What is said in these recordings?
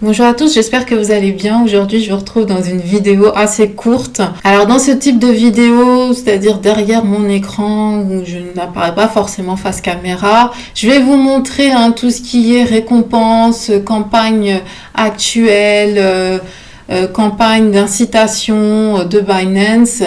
Bonjour à tous, j'espère que vous allez bien. Aujourd'hui, je vous retrouve dans une vidéo assez courte. Alors, dans ce type de vidéo, c'est-à-dire derrière mon écran où je n'apparais pas forcément face caméra, je vais vous montrer tout ce qui est récompense, campagne actuelle, campagne d'incitation de Binance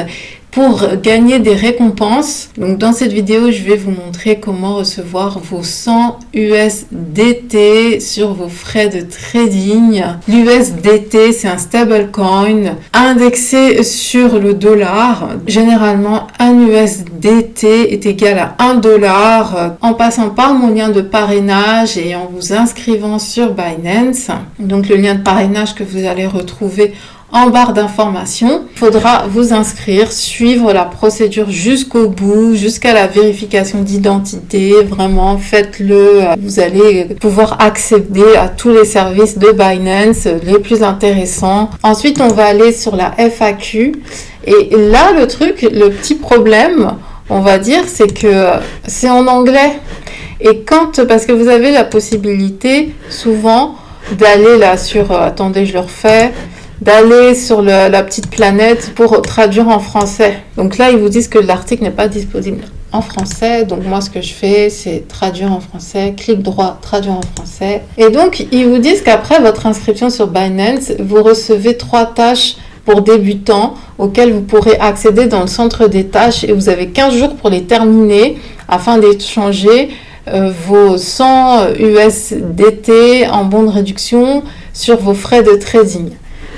pour gagner des récompenses. Donc dans cette vidéo, je vais vous montrer comment recevoir vos 100 USDT sur vos frais de trading. L'USDT, c'est un stablecoin indexé sur le dollar. Généralement, un USDT est égal à 1 dollar en passant par mon lien de parrainage et en vous inscrivant sur Binance. Donc le lien de parrainage que vous allez retrouver en barre d'informations. Il faudra vous inscrire, suivre la procédure jusqu'au bout, jusqu'à la vérification d'identité. Vraiment, faites-le. Vous allez pouvoir accéder à tous les services de Binance les plus intéressants. Ensuite, on va aller sur la FAQ. Et là, le petit problème, on va dire, c'est que c'est en anglais. Et parce que vous avez la possibilité, souvent, d'aller là sur... attendez, je le refais. D'aller sur la petite planète pour traduire en français. Donc là, ils vous disent que l'article n'est pas disponible en français. Donc moi, ce que je fais, c'est traduire en français. Clic droit, traduire en français. Et donc, ils vous disent qu'après votre inscription sur Binance, vous recevez 3 tâches pour débutants auxquelles vous pourrez accéder dans le centre des tâches. Et vous avez 15 jours pour les terminer afin d'échanger vos 100 USDT en bons de réduction sur vos frais de trading.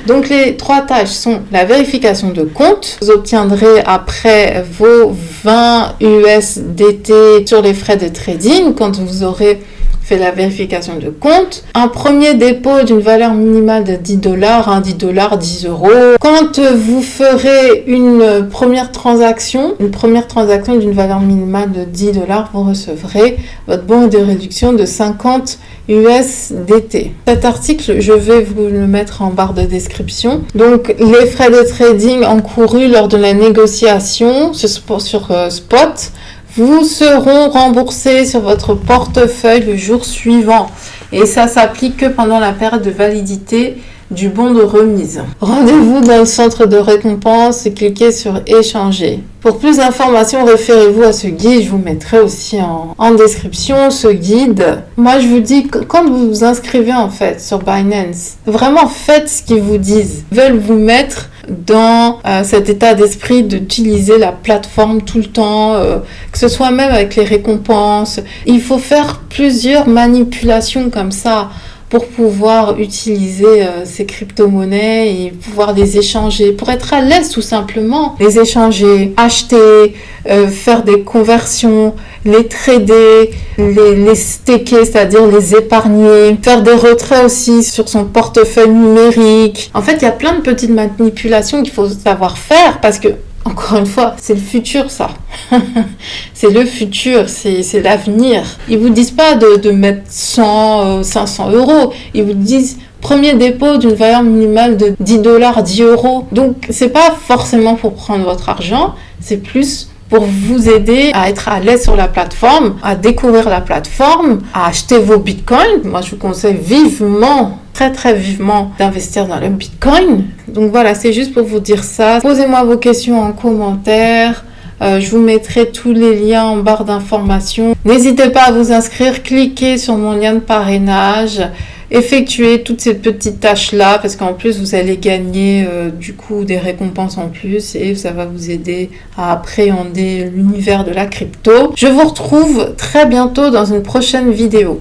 Donc les 3 tâches sont la vérification de compte. Vous obtiendrez après vos 20 USDT sur les frais de trading quand vous aurez fait la vérification de compte. Un premier dépôt d'une valeur minimale de 10 dollars, 10 dollars, 10 euros. Quand vous ferez une première transaction d'une valeur minimale de 10 dollars, vous recevrez votre bon de réduction de 50 USDT. Cet article, je vais vous le mettre en barre de description. Donc, les frais de trading encourus lors de la négociation sur Spot vous seront remboursés sur votre portefeuille le jour suivant. Et ça s'applique que pendant la période de validité du bon de remise. Rendez-vous dans le centre de récompense et cliquez sur échanger. Pour plus d'informations, référez-vous à ce guide. Je vous mettrai aussi en description ce guide. Moi, je vous dis que quand vous vous inscrivez en fait sur Binance, vraiment faites ce qu'ils vous disent. Ils veulent vous mettre dans cet état d'esprit d'utiliser la plateforme tout le temps, que ce soit même avec les récompenses. Il faut faire plusieurs manipulations comme ça pour pouvoir utiliser ces crypto-monnaies et pouvoir les échanger, pour être à l'aise tout simplement. Les échanger, acheter, faire des conversions, les trader, les staker, c'est-à-dire les épargner, faire des retraits aussi sur son portefeuille numérique. En fait, il y a plein de petites manipulations qu'il faut savoir faire parce que encore une fois, c'est le futur ça. C'est le futur, c'est l'avenir. Ils vous disent pas de mettre 100, 500 euros. Ils vous disent premier dépôt d'une valeur minimale de 10 dollars, 10 euros. Donc, c'est pas forcément pour prendre votre argent, c'est plus pour vous aider à être à l'aise sur la plateforme, à découvrir la plateforme, à acheter vos bitcoins. Moi, je vous conseille vivement, très très vivement, d'investir dans le bitcoin. Donc voilà, c'est juste pour vous dire ça. Posez-moi vos questions en commentaire. Je vous mettrai tous les liens en barre d'informations. N'hésitez pas à vous inscrire, cliquez sur mon lien de parrainage. Effectuez toutes ces petites tâches-là parce qu'en plus, vous allez gagner du coup des récompenses en plus et ça va vous aider à appréhender l'univers de la crypto. Je vous retrouve très bientôt dans une prochaine vidéo.